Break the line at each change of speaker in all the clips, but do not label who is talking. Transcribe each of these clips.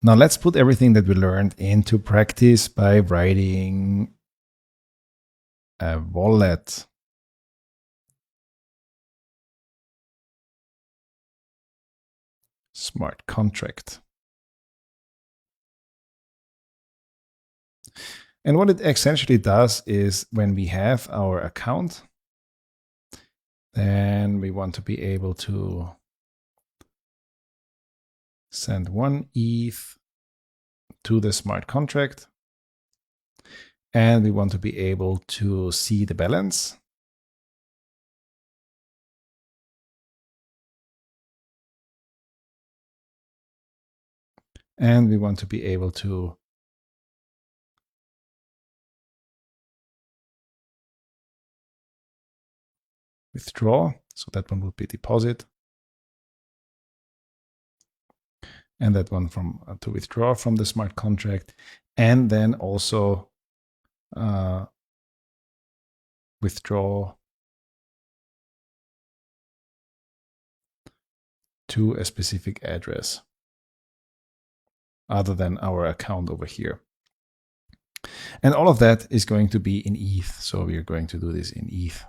Now let's put everything that we learned into practice by writing a wallet. Smart contract. And what it essentially does is when we have our account, then we want to be able to send 1 ETH to the smart contract. And we want to be able to see the balance. And we want to be able to withdraw. So that one would be deposit. And that one to withdraw from the smart contract. And then also withdraw to a specific address other than our account over here. And all of that is going to be in ETH. So we are going to do this in ETH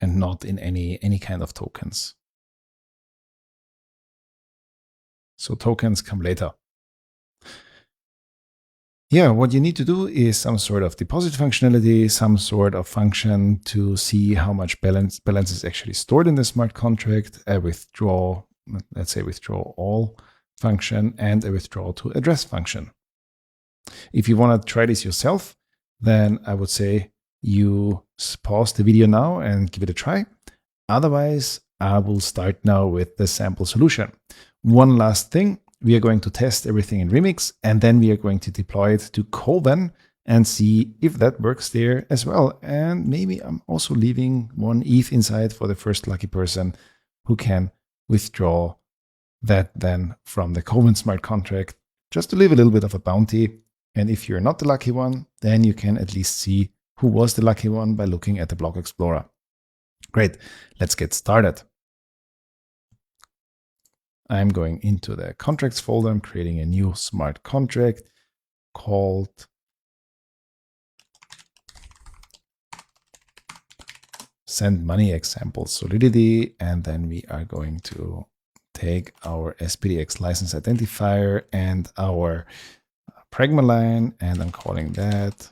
and not in any kind of tokens. So tokens come later. Yeah, what you need to do is some sort of deposit functionality, some sort of function to see how much balance is actually stored in the smart contract, a withdraw, let's say withdraw all function, and a withdraw to address function. If you want to try this yourself, then I would say you pause the video now and give it a try. Otherwise, I will start now with the sample solution. One last thing. We are going to test everything in Remix, and then we are going to deploy it to Coven and see if that works there as well. And maybe I'm also leaving 1 ETH inside for the first lucky person who can withdraw that then from the Coven smart contract, just to leave a little bit of a bounty. And if you're not the lucky one, then you can at least see who was the lucky one by looking at the Block Explorer. Great, let's get started. I'm going into the contracts folder. I'm creating a new smart contract called send money example solidity. And then we are going to take our SPDX license identifier and our pragma line, and I'm calling that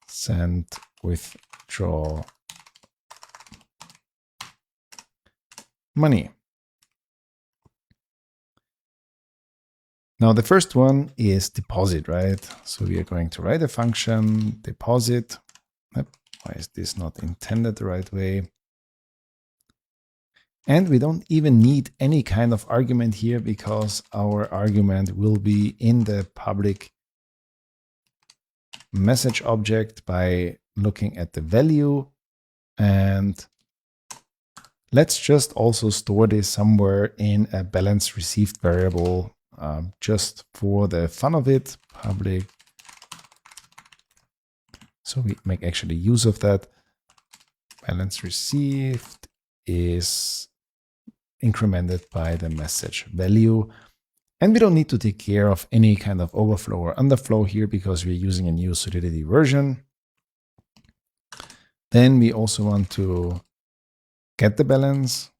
send withdraw money. Now the first one is deposit, right? So we are going to write a function deposit. Why is this not intended the right way? And we don't even need any kind of argument here because our argument will be in the public message object by looking at the value. And let's just also store this somewhere in a balance received variable, just for the fun of it, public. So we make actually use of that. Balance received is incremented by the message value. And we don't need to take care of any kind of overflow or underflow here because we're using a new Solidity version. Then we also want to get the balance,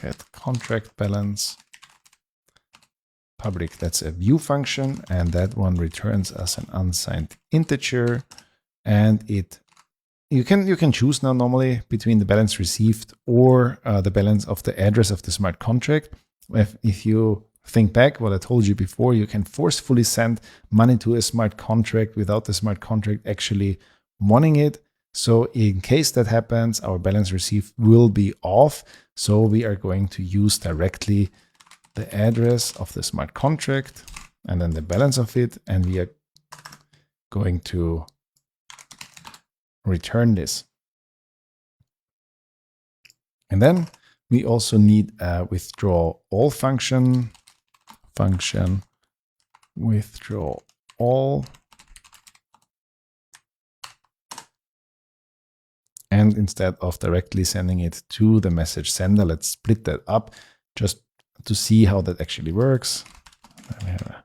get contract balance, public, that's a view function, and that one returns us an unsigned integer. And you can choose now normally between the balance received or the balance of the address of the smart contract. If you think back what I told you before, you can forcefully send money to a smart contract without the smart contract actually wanting it. So in case that happens, our balance received will be off. So we are going to use directly the address of the smart contract and then the balance of it. And we are going to return this. And then we also need a withdraw all function withdraw all. And instead of directly sending it to the message sender, let's split that up. Just to see how that actually works. We have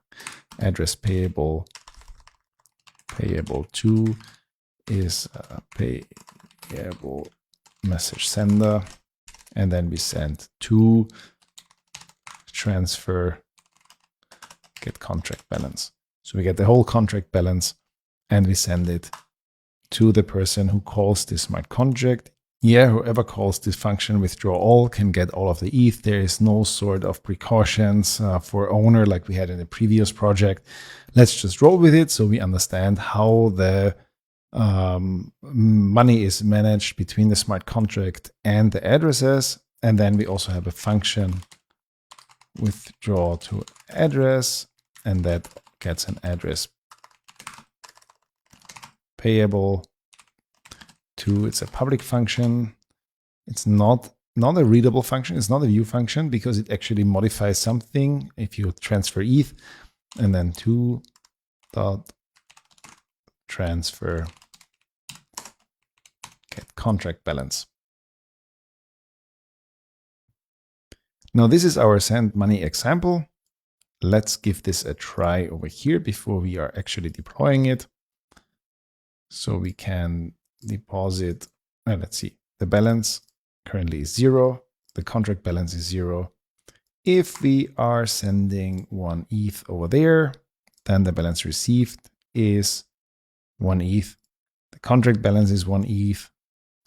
address payable to is payable message sender, and then we send to transfer get contract balance. So we get the whole contract balance and we send it to the person who calls this smart contract. Yeah, whoever calls this function withdraw all can get all of the ETH. There is no sort of precautions for owner like we had in the previous project. Let's just roll with it so we understand how the money is managed between the smart contract and the addresses. And then we also have a function withdraw to address, and that gets an address payable to, it's a public function. It's not a readable function. It's not a view function because it actually modifies something if you transfer ETH, and then to dot transfer get contract balance. Now this is our send money example. Let's give this a try over here before we are actually deploying it. So we can deposit, let's see, the balance currently is 0. The contract balance is 0. If we are sending 1 ETH over there, then the balance received is 1 ETH. The contract balance is 1 ETH.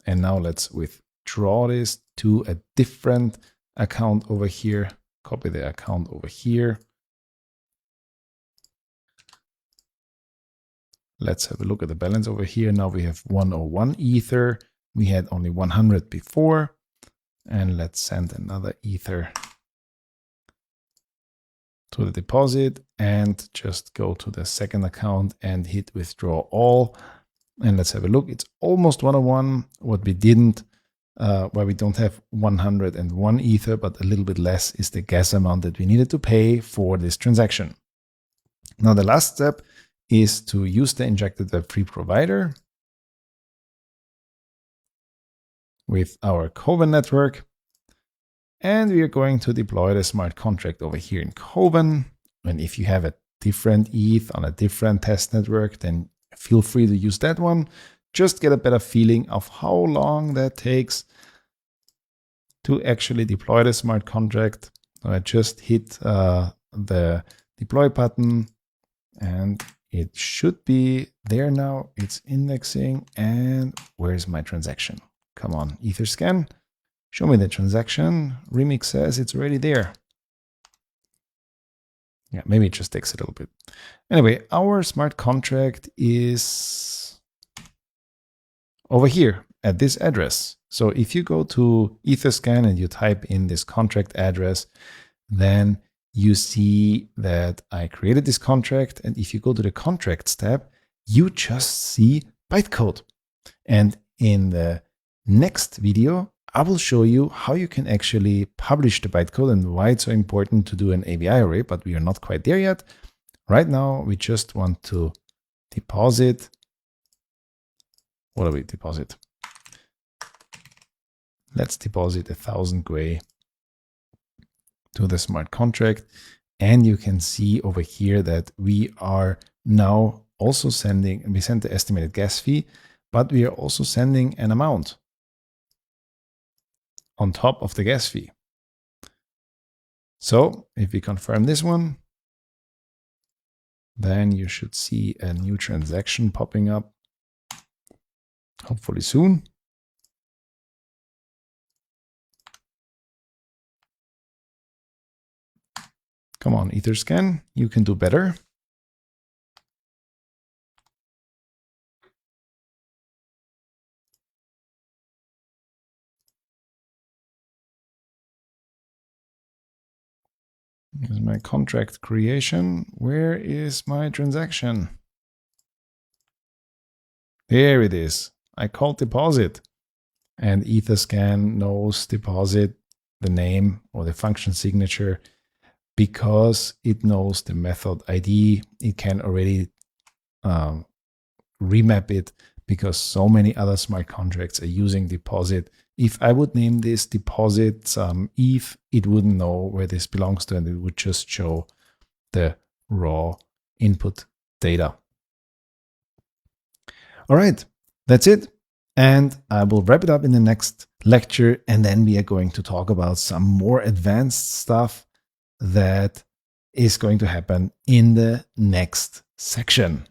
And now let's withdraw this to a different account over here. Copy the account over here. Let's have a look at the balance over here. Now we have 101 Ether. We had only 100 before. And let's send another Ether to the deposit and just go to the second account and hit withdraw all. And let's have a look. It's almost 101. What we didn't, where we don't have 101 Ether, but a little bit less, is the gas amount that we needed to pay for this transaction. Now the last step is to use the injected Web3 provider with our Kovan network. And we are going to deploy the smart contract over here in Kovan. And if you have a different ETH on a different test network, then feel free to use that one. Just get a better feeling of how long that takes to actually deploy the smart contract. So I just hit the deploy button and it should be there now. It's indexing. And where's my transaction? Come on, Etherscan. Show me the transaction. Remix says it's already there. Yeah, maybe it just takes a little bit. Anyway, our smart contract is over here at this address. So if you go to Etherscan and you type in this contract address, then you see that I created this contract. And if you go to the contracts tab, you just see bytecode. And in the next video, I will show you how you can actually publish the bytecode and why it's so important to do an ABI array, but we are not quite there yet. Right now, we just want to deposit. What do we deposit? Let's deposit 1,000 Gwei to the smart contract. And you can see over here that we are now also sending, we sent the estimated gas fee, but we are also sending an amount on top of the gas fee. So if we confirm this one, then you should see a new transaction popping up, hopefully soon. Come on, Etherscan, you can do better. Here's my contract creation. Where is my transaction? There it is. I called deposit. And Etherscan knows deposit, the name or the function signature, because it knows the method ID. It can already remap it because so many other smart contracts are using deposit if I would name this deposit ETH, it wouldn't know where this belongs to, and it would just show the raw input data. All right, that's it. And I will wrap it up in the next lecture, and then we are going to talk about some more advanced stuff that is going to happen in the next section.